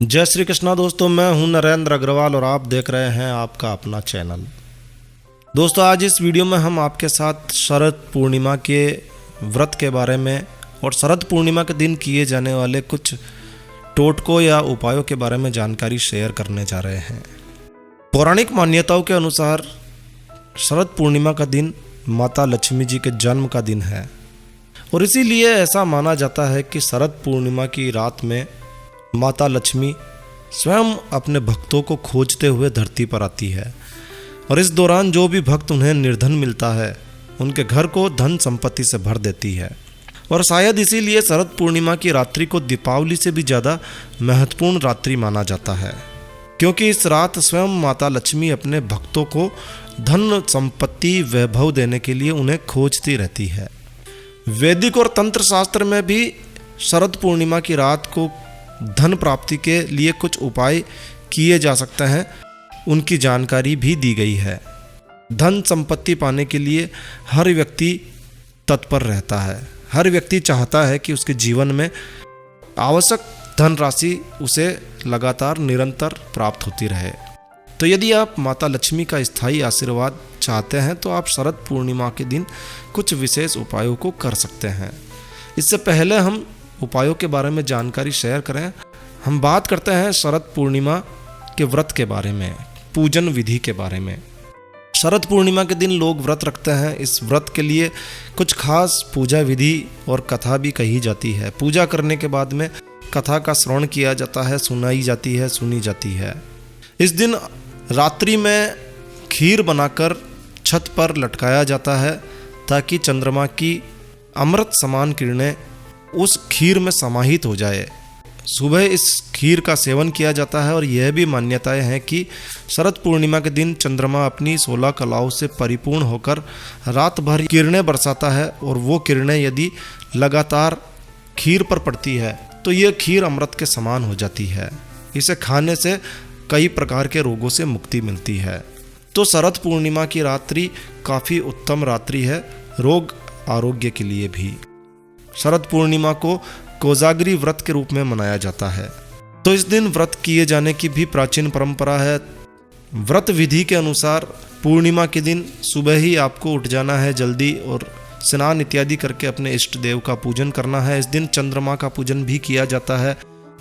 जय श्री कृष्णा दोस्तों, मैं हूं नरेंद्र अग्रवाल और आप देख रहे हैं आपका अपना चैनल। दोस्तों, आज इस वीडियो में हम आपके साथ शरद पूर्णिमा के व्रत के बारे में और शरद पूर्णिमा के दिन किए जाने वाले कुछ टोटकों या उपायों के बारे में जानकारी शेयर करने जा रहे हैं। पौराणिक मान्यताओं के अनुसार शरद पूर्णिमा का दिन माता लक्ष्मी जी के जन्म का दिन है और इसीलिए ऐसा माना जाता है कि शरद पूर्णिमा की रात में माता लक्ष्मी स्वयं अपने भक्तों को खोजते हुए धरती पर आती है और इस दौरान जो भी भक्त उन्हें निर्धन मिलता है उनके घर को धन संपत्ति से भर देती है। और शायद इसीलिए शरद पूर्णिमा की रात्रि को दीपावली से भी ज़्यादा महत्वपूर्ण रात्रि माना जाता है, क्योंकि इस रात स्वयं माता लक्ष्मी अपने भक्तों को धन संपत्ति वैभव देने के लिए उन्हें खोजती रहती है। वैदिक और तंत्र शास्त्र में भी शरद पूर्णिमा की रात को धन प्राप्ति के लिए कुछ उपाय किए जा सकते हैं, उनकी जानकारी भी दी गई है। धन संपत्ति पाने के लिए हर व्यक्ति तत्पर रहता है, हर व्यक्ति चाहता है कि उसके जीवन में आवश्यक धनराशि उसे लगातार निरंतर प्राप्त होती रहे। तो यदि आप माता लक्ष्मी का स्थायी आशीर्वाद चाहते हैं तो आप शरद पूर्णिमा के दिन कुछ विशेष उपायों को कर सकते हैं। इससे पहले हम उपायों के बारे में जानकारी शेयर करें, हम बात करते हैं शरद पूर्णिमा के व्रत के बारे में, पूजन विधि के बारे में। शरद पूर्णिमा के दिन लोग व्रत रखते हैं। इस व्रत के लिए कुछ खास पूजा विधि और कथा भी कही जाती है। पूजा करने के बाद में कथा का श्रवण किया जाता है, सुनाई जाती है, सुनी जाती है। इस दिन रात्रि में खीर बनाकर छत पर लटकाया जाता है ताकि चंद्रमा की अमृत समान किरणें उस खीर में समाहित हो जाए। सुबह इस खीर का सेवन किया जाता है और यह भी मान्यताएं हैं कि शरद पूर्णिमा के दिन चंद्रमा अपनी 16 कलाओं से परिपूर्ण होकर रात भर किरणें बरसाता है और वो किरणें यदि लगातार खीर पर पड़ती है तो यह खीर अमृत के समान हो जाती है। इसे खाने से कई प्रकार के रोगों से मुक्ति मिलती है। तो शरद पूर्णिमा की रात्रि काफ़ी उत्तम रात्रि है रोग आरोग्य के लिए भी। शरद पूर्णिमा को कोजागरी व्रत के रूप में मनाया जाता है। तो इस दिन व्रत किए जाने की भी प्राचीन परंपरा है। व्रत विधि के अनुसार पूर्णिमा के दिन सुबह ही आपको उठ जाना है जल्दी और स्नान इत्यादि करके अपने इष्ट देव का पूजन करना है। इस दिन चंद्रमा का पूजन भी किया जाता है।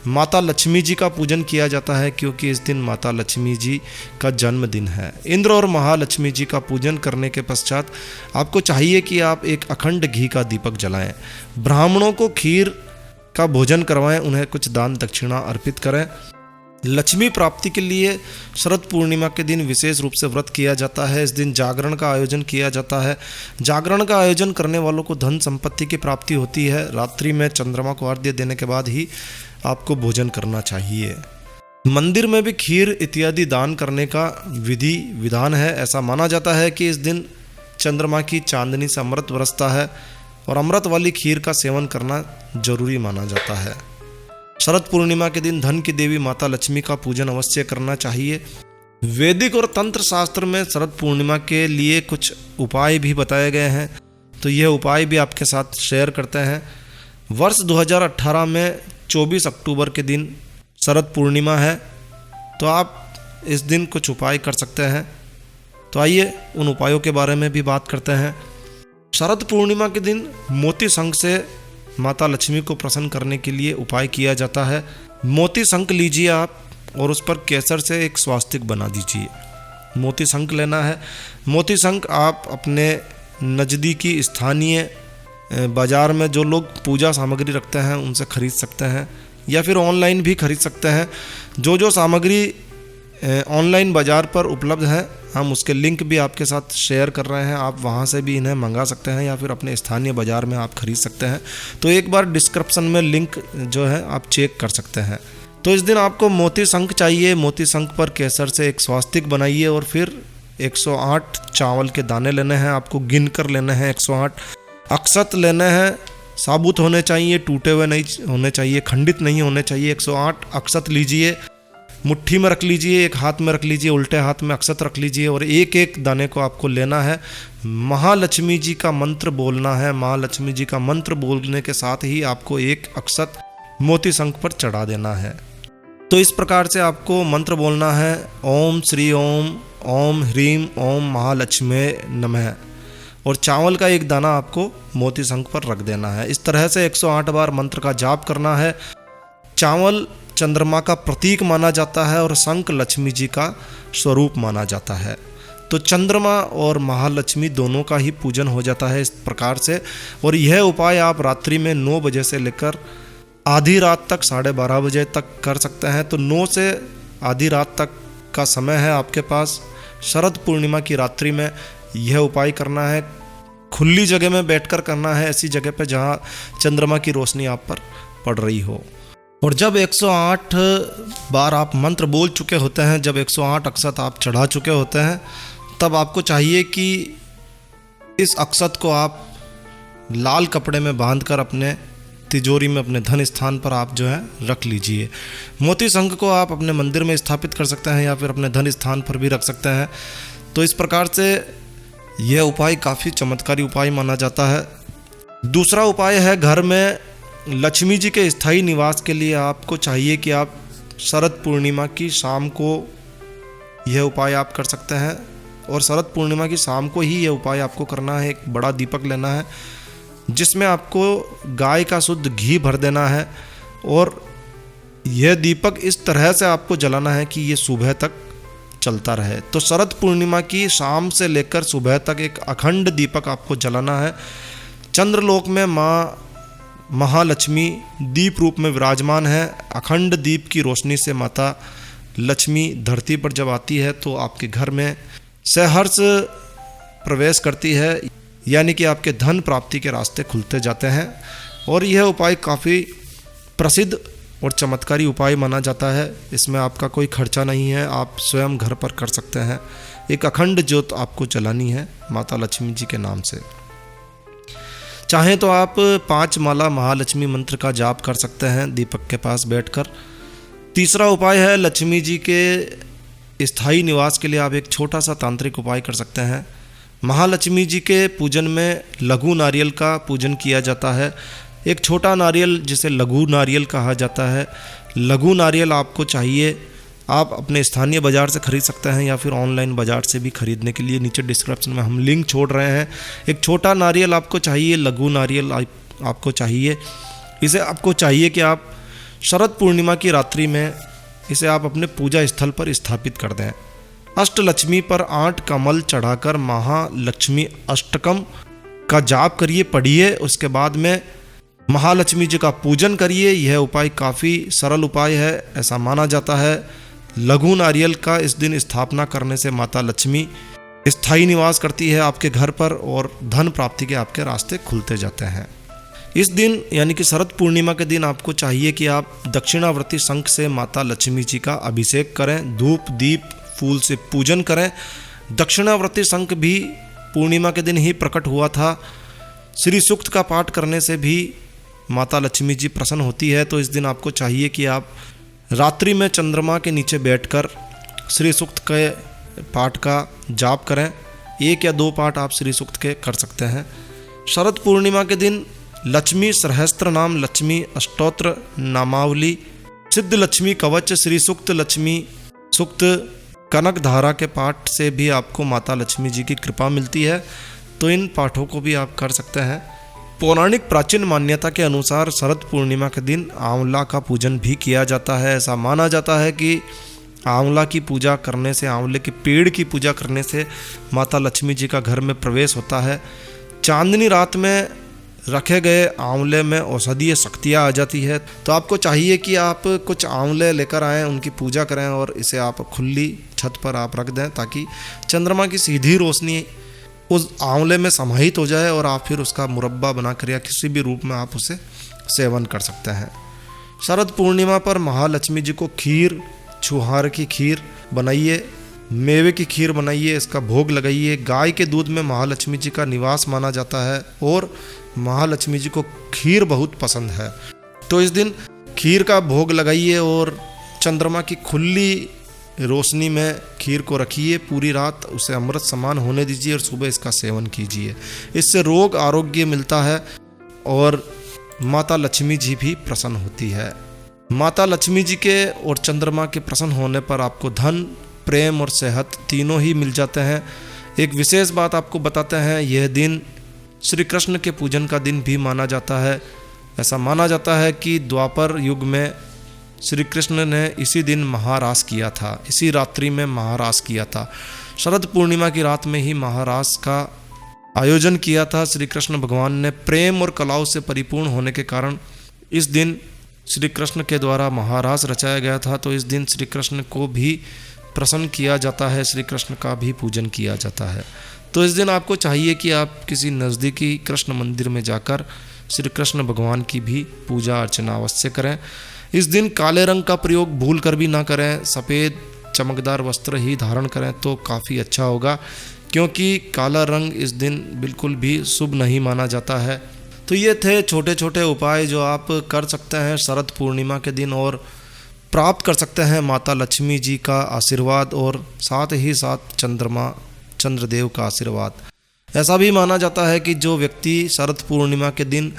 माता लक्ष्मी जी का पूजन किया जाता है क्योंकि इस दिन माता लक्ष्मी जी का जन्मदिन है। इंद्र और महालक्ष्मी जी का पूजन करने के पश्चात आपको चाहिए कि आप एक अखंड घी का दीपक जलाएं, ब्राह्मणों को खीर का भोजन करवाएं, उन्हें कुछ दान दक्षिणा अर्पित करें। लक्ष्मी प्राप्ति के लिए शरद पूर्णिमा के दिन विशेष रूप से व्रत किया जाता है। इस दिन जागरण का आयोजन किया जाता है। जागरण का आयोजन करने वालों को धन संपत्ति की प्राप्ति होती है। रात्रि में चंद्रमा को अर्घ्य देने के बाद ही आपको भोजन करना चाहिए। मंदिर में भी खीर इत्यादि दान करने का विधि विधान है। ऐसा माना जाता है कि इस दिन चंद्रमा की चांदनी से अमृत बरसता है और अमृत वाली खीर का सेवन करना जरूरी माना जाता है। शरद पूर्णिमा के दिन धन की देवी माता लक्ष्मी का पूजन अवश्य करना चाहिए। वैदिक और तंत्र शास्त्र में शरद पूर्णिमा के लिए कुछ उपाय भी बताए गए हैं, तो यह उपाय भी आपके साथ शेयर करते हैं। वर्ष 2018 में 24 अक्टूबर के दिन शरद पूर्णिमा है, तो आप इस दिन कुछ उपाय कर सकते हैं। तो आइए उन उपायों के बारे में भी बात करते हैं। शरद पूर्णिमा के दिन मोती शंख से माता लक्ष्मी को प्रसन्न करने के लिए उपाय किया जाता है। मोती शंख लीजिए आप और उस पर केसर से एक स्वास्तिक बना दीजिए। मोती शंख लेना है। मोती शंख आप अपने नज़दीकी स्थानीय बाज़ार में जो लोग पूजा सामग्री रखते हैं उनसे खरीद सकते हैं या फिर ऑनलाइन भी खरीद सकते हैं। जो सामग्री ऑनलाइन बाज़ार पर उपलब्ध है हम उसके लिंक भी आपके साथ शेयर कर रहे हैं। आप वहां से भी इन्हें मंगा सकते हैं या फिर अपने स्थानीय बाज़ार में आप खरीद सकते हैं। तो एक बार डिस्क्रिप्शन में लिंक जो है आप चेक कर सकते हैं। तो इस दिन आपको मोती शंख चाहिए। मोती शंख पर केसर से एक स्वास्तिक बनाइए और फिर 108 चावल के दाने लेने हैं। आपको गिन कर लेने हैं 108। अक्षत लेने हैं, साबुत होने चाहिए, टूटे हुए नहीं होने चाहिए, खंडित नहीं होने चाहिए। 108 अक्षत लीजिए, मुट्ठी में रख लीजिए, एक हाथ में रख लीजिए, उल्टे हाथ में अक्षत रख लीजिए और एक एक दाने को आपको लेना है। महालक्ष्मी जी का मंत्र बोलना है। महालक्ष्मी जी का मंत्र बोलने के साथ ही आपको एक अक्षत मोती शंख पर चढ़ा देना है। तो इस प्रकार से आपको मंत्र बोलना है, ओम श्री ओम, ओम ह्रीम ओम महालक्ष्मी नमः, और चावल का एक दाना आपको मोती शंख पर रख देना है। इस तरह से 108 बार मंत्र का जाप करना है। चावल चंद्रमा का प्रतीक माना जाता है और शंख लक्ष्मी जी का स्वरूप माना जाता है। तो चंद्रमा और महालक्ष्मी दोनों का ही पूजन हो जाता है इस प्रकार से। और यह उपाय आप रात्रि में 9 बजे से लेकर आधी रात तक 12:30 बजे तक कर सकते हैं। तो 9 से आधी रात तक का समय है आपके पास। शरद पूर्णिमा की रात्रि में यह उपाय करना है। खुली जगह में बैठकर करना है, ऐसी जगह पर जहाँ चंद्रमा की रोशनी आप पर पड़ रही हो। और जब 108 बार आप मंत्र बोल चुके होते हैं, जब 108 अक्षत आप चढ़ा चुके होते हैं, तब आपको चाहिए कि इस अक्षत को आप लाल कपड़े में बांधकर अपने तिजोरी में, अपने धन स्थान पर आप जो है रख लीजिए। मोती शंख को आप अपने मंदिर में स्थापित कर सकते हैं या फिर अपने धन स्थान पर भी रख सकते हैं। तो इस प्रकार से यह उपाय काफ़ी चमत्कारी उपाय माना जाता है। दूसरा उपाय है, घर में लक्ष्मी जी के स्थायी निवास के लिए आपको चाहिए कि आप शरद पूर्णिमा की शाम को यह उपाय आप कर सकते हैं। और शरद पूर्णिमा की शाम को ही यह उपाय आपको करना है। एक बड़ा दीपक लेना है जिसमें आपको गाय का शुद्ध घी भर देना है, और यह दीपक इस तरह से आपको जलाना है कि ये सुबह तक चलता रहे। तो शरद पूर्णिमा की शाम से लेकर सुबह तक एक अखंड दीपक आपको जलाना है। चंद्रलोक में माँ महालक्ष्मी दीप रूप में विराजमान है। अखंड दीप की रोशनी से माता लक्ष्मी धरती पर जब आती है तो आपके घर में सहर्ष प्रवेश करती है, यानी कि आपके धन प्राप्ति के रास्ते खुलते जाते हैं। और यह उपाय काफ़ी प्रसिद्ध और चमत्कारी उपाय माना जाता है। इसमें आपका कोई खर्चा नहीं है, आप स्वयं घर पर कर सकते हैं। एक अखंड ज्योत आपको जलानी है माता लक्ष्मी जी के नाम से। चाहें तो आप 5 माला महालक्ष्मी मंत्र का जाप कर सकते हैं दीपक के पास बैठकर। तीसरा उपाय है, लक्ष्मी जी के स्थायी निवास के लिए आप एक छोटा सा तांत्रिक उपाय कर सकते हैं। महालक्ष्मी जी के पूजन में लघु नारियल का पूजन किया जाता है। एक छोटा नारियल जिसे लघु नारियल कहा जाता है। लघु नारियल आपको चाहिए, आप अपने स्थानीय बाज़ार से खरीद सकते हैं या फिर ऑनलाइन बाज़ार से भी खरीदने के लिए नीचे डिस्क्रिप्शन में हम लिंक छोड़ रहे हैं। एक छोटा नारियल आपको चाहिए, लघु नारियल आपको चाहिए। इसे आपको चाहिए कि आप शरद पूर्णिमा की रात्रि में इसे आप अपने पूजा स्थल पर स्थापित कर दें। अष्टलक्ष्मी पर 8 कमल चढ़ाकर महालक्ष्मी अष्टकम का जाप करिए, पढ़िए। उसके बाद में महालक्ष्मी जी का पूजन करिए। यह उपाय काफ़ी सरल उपाय है, ऐसा माना जाता है। लघु नारियल का इस दिन स्थापना करने से माता लक्ष्मी स्थायी निवास करती है आपके घर पर और धन प्राप्ति के आपके रास्ते खुलते जाते हैं। इस दिन यानी कि शरद पूर्णिमा के दिन आपको चाहिए कि आप दक्षिणावर्ती शंख से माता लक्ष्मी जी का अभिषेक करें, धूप दीप फूल से पूजन करें। दक्षिणावर्ती शंख भी पूर्णिमा के दिन ही प्रकट हुआ था। श्री सूक्त का पाठ करने से भी माता लक्ष्मी जी प्रसन्न होती है। तो इस दिन आपको चाहिए कि आप रात्रि में चंद्रमा के नीचे बैठकर श्री सूक्त के पाठ का जाप करें। 1 या 2 पाठ आप श्री सूक्त के कर सकते हैं। शरद पूर्णिमा के दिन लक्ष्मी सहस्त्र नाम, लक्ष्मी अष्टोत्र नामावली, सिद्ध लक्ष्मी कवच, श्री सूक्त, लक्ष्मी सूक्त, कनक धारा के पाठ से भी आपको माता लक्ष्मी जी की कृपा मिलती है। तो इन पाठों को भी आप कर सकते हैं। पौराणिक प्राचीन मान्यता के अनुसार शरद पूर्णिमा के दिन आंवला का पूजन भी किया जाता है। ऐसा माना जाता है कि आंवला की पूजा करने से, आंवले के पेड़ की पूजा करने से माता लक्ष्मी जी का घर में प्रवेश होता है। चांदनी रात में रखे गए आंवले में औषधीय शक्तियाँ आ जाती है। तो आपको चाहिए कि आप कुछ आंवले लेकर आएँ, उनकी पूजा करें और इसे आप खुली छत पर आप रख दें ताकि चंद्रमा की सीधी रोशनी उस आंवले में समाहित हो जाए और आप फिर उसका मुरब्बा बनाकर या किसी भी रूप में आप उसे सेवन कर सकते हैं। शरद पूर्णिमा पर महालक्ष्मी जी को खीर, छुहार की खीर बनाइए, मेवे की खीर बनाइए, इसका भोग लगाइए। गाय के दूध में महालक्ष्मी जी का निवास माना जाता है और महालक्ष्मी जी को खीर बहुत पसंद है। तो इस दिन खीर का भोग लगाइए और चंद्रमा की खुली रोशनी में खीर को रखिए। पूरी रात उसे अमृत समान होने दीजिए और सुबह इसका सेवन कीजिए। इससे रोग आरोग्य मिलता है और माता लक्ष्मी जी भी प्रसन्न होती है। माता लक्ष्मी जी के और चंद्रमा के प्रसन्न होने पर आपको धन, प्रेम और सेहत तीनों ही मिल जाते हैं। एक विशेष बात आपको बताते हैं, यह दिन श्री कृष्ण के पूजन का दिन भी माना जाता है। ऐसा माना जाता है कि द्वापर युग में श्री कृष्ण ने इसी दिन महारास किया था, इसी रात्रि में महारास किया था। शरद पूर्णिमा की रात में ही महारास का आयोजन किया था। श्री कृष्ण भगवान ने प्रेम और कलाओं से परिपूर्ण होने के कारण इस दिन श्री कृष्ण के द्वारा महारास रचाया गया था। तो इस दिन श्री कृष्ण को भी प्रसन्न किया जाता है, श्री कृष्ण का भी पूजन किया जाता है। तो इस दिन आपको चाहिए कि आप किसी नज़दीकी कृष्ण मंदिर में जाकर श्री कृष्ण भगवान की भी पूजा अर्चना अवश्य करें। इस दिन काले रंग का प्रयोग भूल कर भी ना करें, सफ़ेद चमकदार वस्त्र ही धारण करें तो काफ़ी अच्छा होगा, क्योंकि काला रंग इस दिन बिल्कुल भी शुभ नहीं माना जाता है। तो ये थे छोटे छोटे उपाय जो आप कर सकते हैं शरद पूर्णिमा के दिन और प्राप्त कर सकते हैं माता लक्ष्मी जी का आशीर्वाद और साथ ही साथ चंद्रदेव का आशीर्वाद। ऐसा भी माना जाता है कि जो व्यक्ति शरद पूर्णिमा के दिन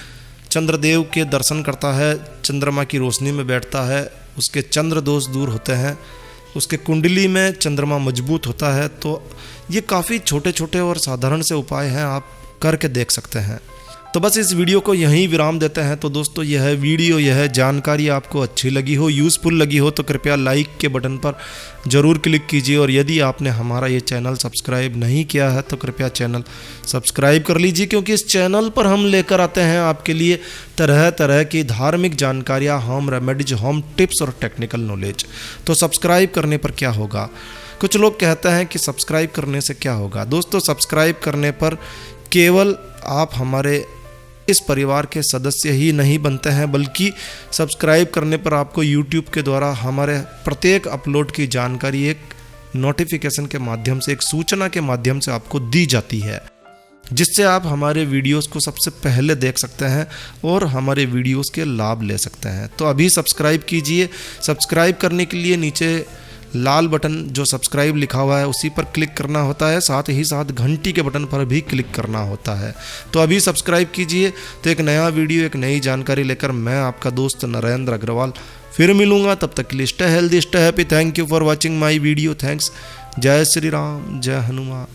चंद्रदेव के दर्शन करता है, चंद्रमा की रोशनी में बैठता है, उसके चंद्र दोष दूर होते हैं, उसके कुंडली में चंद्रमा मजबूत होता है। तो ये काफ़ी छोटे छोटे और साधारण से उपाय हैं, आप करके देख सकते हैं। तो बस इस वीडियो को यहीं विराम देते हैं। तो दोस्तों यह वीडियो, यह जानकारी आपको अच्छी लगी हो, यूज़फुल लगी हो तो कृपया लाइक के बटन पर ज़रूर क्लिक कीजिए। और यदि आपने हमारा ये चैनल सब्सक्राइब नहीं किया है तो कृपया चैनल सब्सक्राइब कर लीजिए, क्योंकि इस चैनल पर हम लेकर आते हैं आपके लिए तरह तरह की धार्मिक जानकारियाँ, होम रेमेडीज, होम टिप्स और टेक्निकल नॉलेज। तो सब्सक्राइब करने पर क्या होगा? कुछ लोग कहते हैं कि सब्सक्राइब करने से क्या होगा। दोस्तों सब्सक्राइब करने पर केवल आप हमारे इस परिवार के सदस्य ही नहीं बनते हैं, बल्कि सब्सक्राइब करने पर आपको YouTube के द्वारा हमारे प्रत्येक अपलोड की जानकारी एक नोटिफिकेशन के माध्यम से, एक सूचना के माध्यम से आपको दी जाती है, जिससे आप हमारे वीडियोस को सबसे पहले देख सकते हैं और हमारे वीडियोस के लाभ ले सकते हैं। तो अभी सब्सक्राइब कीजिए। सब्सक्राइब करने के लिए नीचे लाल बटन जो सब्सक्राइब लिखा हुआ है उसी पर क्लिक करना होता है, साथ ही साथ घंटी के बटन पर भी क्लिक करना होता है। तो अभी सब्सक्राइब कीजिए। तो एक नया वीडियो, एक नई जानकारी लेकर मैं आपका दोस्त नरेंद्र अग्रवाल फिर मिलूंगा। तब तक के लिए stay healthy, stay happy. Thank you for watching my video. Thanks. जय श्री राम, जय हनुमान।